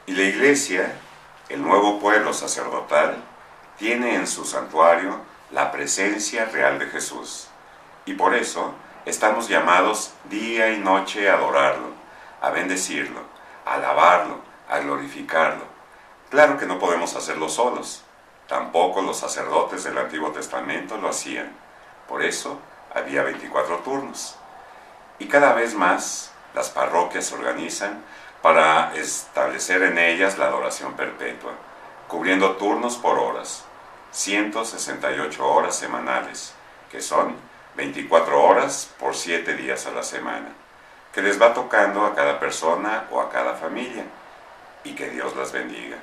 Y la Iglesia, el nuevo pueblo sacerdotal, tiene en su santuario la presencia real de Jesús. Y por eso estamos llamados día y noche a adorarlo, a bendecirlo, a alabarlo, a glorificarlo. Claro que no podemos hacerlo solos. Tampoco los sacerdotes del Antiguo Testamento lo hacían. Por eso había 24 turnos. Y cada vez más las parroquias se organizan para establecer en ellas la adoración perpetua, cubriendo turnos por horas, 168 horas semanales, que son 24 horas por 7 días a la semana, que les va tocando a cada persona o a cada familia, y que Dios las bendiga.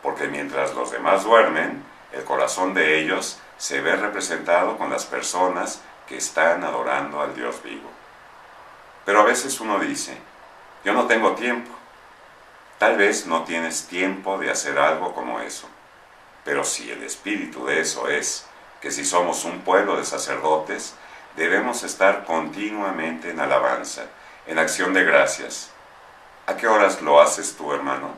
Porque mientras los demás duermen, el corazón de ellos se ve representado con las personas que están adorando al Dios vivo. Pero a veces uno dice, yo no tengo tiempo. Tal vez no tienes tiempo de hacer algo como eso. Pero si el espíritu de eso es que si somos un pueblo de sacerdotes, debemos estar continuamente en alabanza, en acción de gracias. ¿A qué horas lo haces tú, hermano?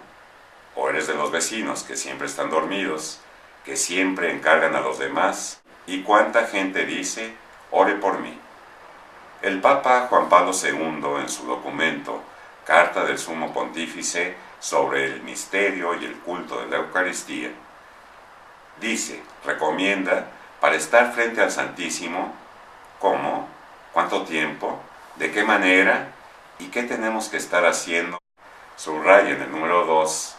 ¿O eres de los vecinos que siempre están dormidos, que siempre encargan a los demás? ¿Y cuánta gente dice, ore por mí? El Papa Juan Pablo II, en su documento Carta del Sumo Pontífice sobre el misterio y el culto de la Eucaristía, dice, recomienda, para estar frente al Santísimo, ¿cómo? ¿Cuánto tiempo? ¿De qué manera? ¿Y qué tenemos que estar haciendo? Subraya en el número 2,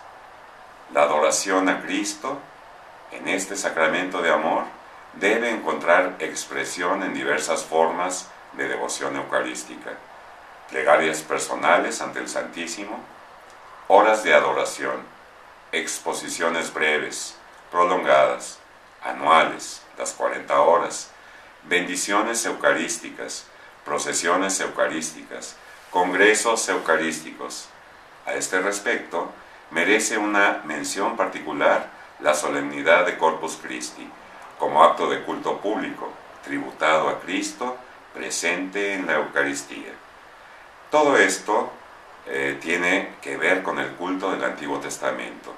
la adoración a Cristo, en este sacramento de amor, debe encontrar expresión en diversas formas de devoción eucarística, plegarias personales ante el Santísimo, horas de adoración, exposiciones breves, prolongadas, anuales, las 40 horas, bendiciones eucarísticas, procesiones eucarísticas, congresos eucarísticos. A este respecto, merece una mención particular la solemnidad de Corpus Christi, como acto de culto público, tributado a Cristo, presente en la Eucaristía. Todo esto tiene que ver con el culto del Antiguo Testamento,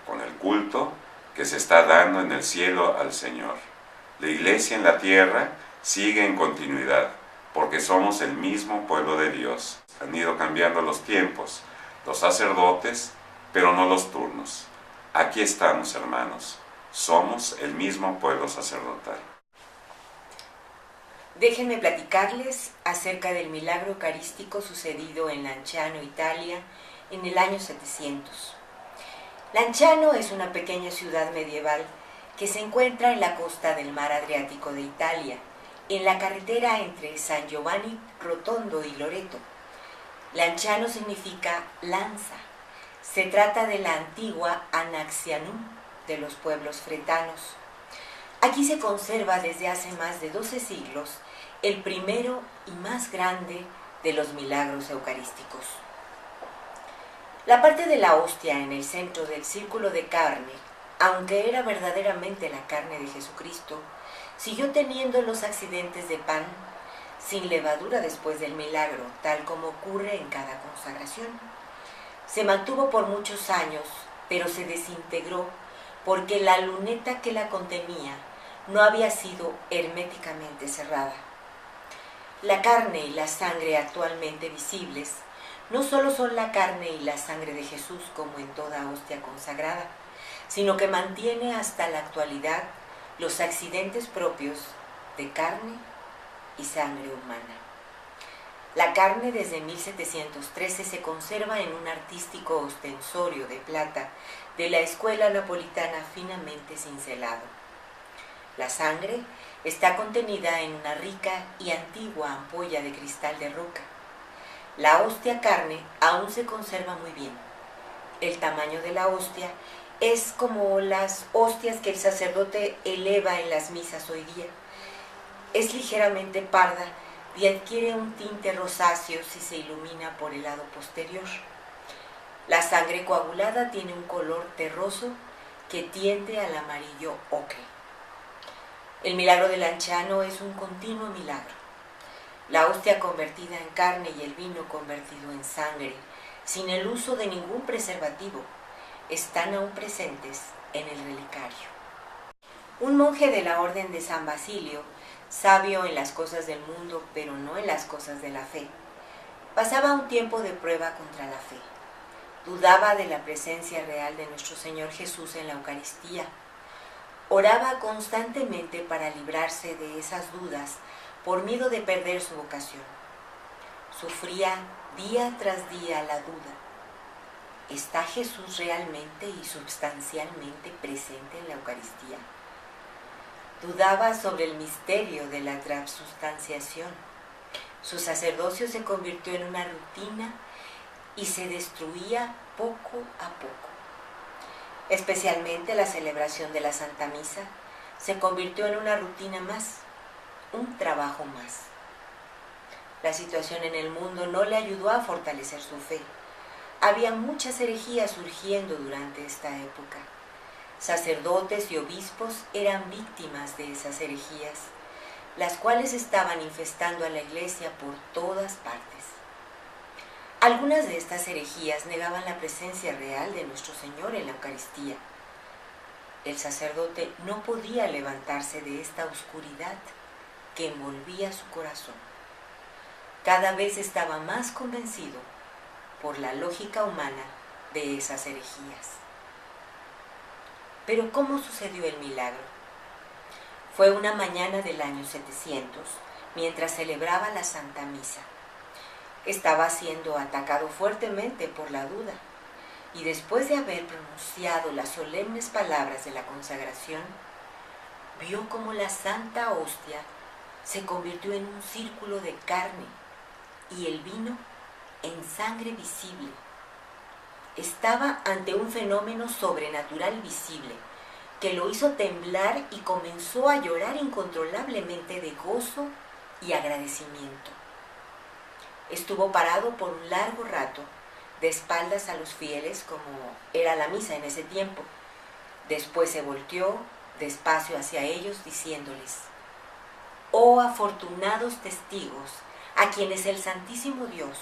con el culto que se está dando en el cielo al Señor. La Iglesia en la tierra sigue en continuidad, porque somos el mismo pueblo de Dios. Han ido cambiando los tiempos, los sacerdotes, pero no los turnos. Aquí estamos, hermanos. Somos el mismo pueblo sacerdotal. Déjenme platicarles acerca del milagro eucarístico sucedido en Lanciano, Italia, en el año 700. Lanciano es una pequeña ciudad medieval que se encuentra en la costa del mar Adriático de Italia, en la carretera entre San Giovanni Rotondo y Loreto. Lanciano significa lanza. Se trata de la antigua Anaxianum de los pueblos fretanos. Aquí se conserva desde hace más de 12 siglos el primero y más grande de los milagros eucarísticos. La parte de la hostia en el centro del círculo de carne, aunque era verdaderamente la carne de Jesucristo, siguió teniendo los accidentes de pan sin levadura después del milagro, tal como ocurre en cada consagración. Se mantuvo por muchos años, pero se desintegró porque la luneta que la contenía no había sido herméticamente cerrada. La carne y la sangre actualmente visibles no solo son la carne y la sangre de Jesús como en toda hostia consagrada, sino que mantiene hasta la actualidad los accidentes propios de carne y sangre humana. La carne desde 1713 se conserva en un artístico ostensorio de plata de la escuela napolitana finamente cincelado. La sangre está contenida en una rica y antigua ampolla de cristal de roca. La hostia carne aún se conserva muy bien. El tamaño de la hostia es como las hostias que el sacerdote eleva en las misas hoy día. Es ligeramente parda y adquiere un tinte rosáceo si se ilumina por el lado posterior. La sangre coagulada tiene un color terroso que tiende al amarillo ocre. El milagro de Lanciano es un continuo milagro. la hostia convertida en carne y el vino convertido en sangre, sin el uso de ningún preservativo, están aún presentes en el relicario. Un monje de la orden de San Basilio, sabio en las cosas del mundo, pero no en las cosas de la fe, pasaba un tiempo de prueba contra la fe. Dudaba de la presencia real de nuestro Señor Jesús en la Eucaristía. Oraba constantemente para librarse de esas dudas por miedo de perder su vocación. Sufría día tras día la duda. ¿Está Jesús realmente y substancialmente presente en la Eucaristía? Dudaba sobre el misterio de la transubstanciación. Su sacerdocio se convirtió en una rutina y se destruía poco a poco. Especialmente la celebración de la Santa Misa se convirtió en una rutina más, un trabajo más. La situación en el mundo no le ayudó a fortalecer su fe. Había muchas herejías surgiendo durante esta época. Sacerdotes y obispos eran víctimas de esas herejías, las cuales estaban infestando a la Iglesia por todas partes. Algunas de estas herejías negaban la presencia real de nuestro Señor en la Eucaristía. El sacerdote no podía levantarse de esta oscuridad que envolvía su corazón. Cada vez estaba más convencido por la lógica humana de esas herejías. Pero ¿cómo sucedió el milagro? Fue una mañana del año 700, mientras celebraba la Santa Misa. Estaba siendo atacado fuertemente por la duda, y después de haber pronunciado las solemnes palabras de la consagración, vio como la Santa Hostia se convirtió en un círculo de carne y el vino en sangre visible. Estaba ante un fenómeno sobrenatural visible que lo hizo temblar y comenzó a llorar incontrolablemente de gozo y agradecimiento. Estuvo parado por un largo rato, de espaldas a los fieles, como era la misa en ese tiempo. Después se volteó despacio hacia ellos, diciéndoles: «Oh afortunados testigos, a quienes el Santísimo Dios,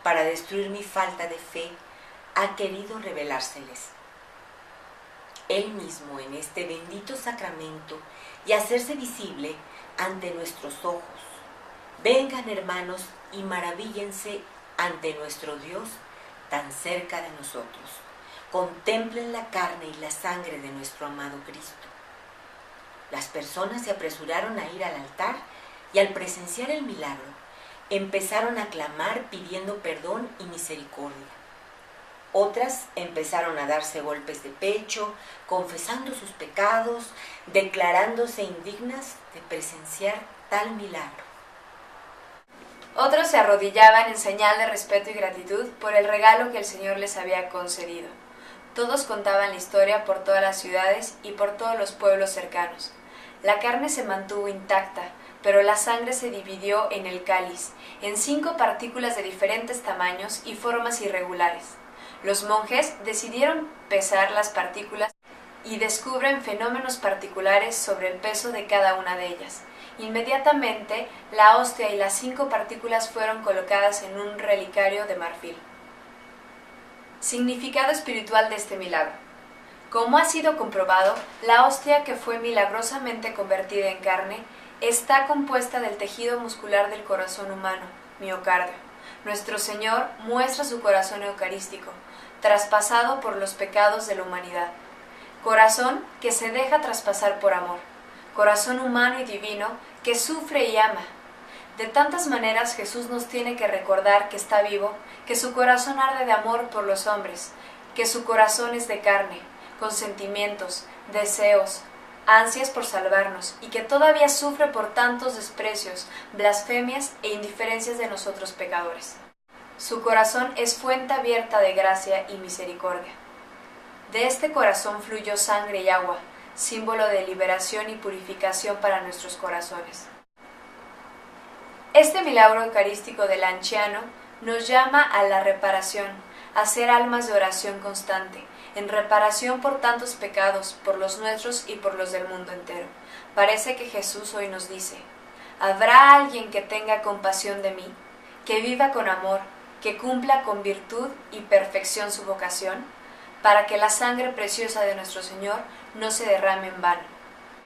para destruir mi falta de fe, ha querido revelárseles. Él mismo en este bendito sacramento y hacerse visible ante nuestros ojos. Vengan, hermanos, y maravíllense ante nuestro Dios tan cerca de nosotros. Contemplen la carne y la sangre de nuestro amado Cristo». Las personas se apresuraron a ir al altar y al presenciar el milagro, empezaron a clamar pidiendo perdón y misericordia. Otras empezaron a darse golpes de pecho, confesando sus pecados, declarándose indignas de presenciar tal milagro. Otros se arrodillaban en señal de respeto y gratitud por el regalo que el Señor les había concedido. Todos contaban la historia por todas las ciudades y por todos los pueblos cercanos. La carne se mantuvo intacta, pero la sangre se dividió en el cáliz, en 5 partículas de diferentes tamaños y formas irregulares. Los monjes decidieron pesar las partículas y descubren fenómenos particulares sobre el peso de cada una de ellas. Inmediatamente, la hostia y las 5 partículas fueron colocadas en un relicario de marfil. Significado espiritual de este milagro. Como ha sido comprobado, la hostia que fue milagrosamente convertida en carne está compuesta del tejido muscular del corazón humano, miocardio. Nuestro Señor muestra su corazón eucarístico, traspasado por los pecados de la humanidad. Corazón que se deja traspasar por amor. Corazón humano y divino que sufre y ama. De tantas maneras Jesús nos tiene que recordar que está vivo, que su corazón arde de amor por los hombres, que su corazón es de carne, con sentimientos, deseos, ansias por salvarnos, y que todavía sufre por tantos desprecios, blasfemias e indiferencias de nosotros pecadores. Su corazón es fuente abierta de gracia y misericordia. De este corazón fluyó sangre y agua, símbolo de liberación y purificación para nuestros corazones. Este milagro eucarístico del anciano nos llama a la reparación, a ser almas de oración constante, en reparación por tantos pecados, por los nuestros y por los del mundo entero. Parece que Jesús hoy nos dice: ¿Habrá alguien que tenga compasión de mí, que viva con amor, que cumpla con virtud y perfección su vocación, para que la sangre preciosa de nuestro Señor no se derrame en vano?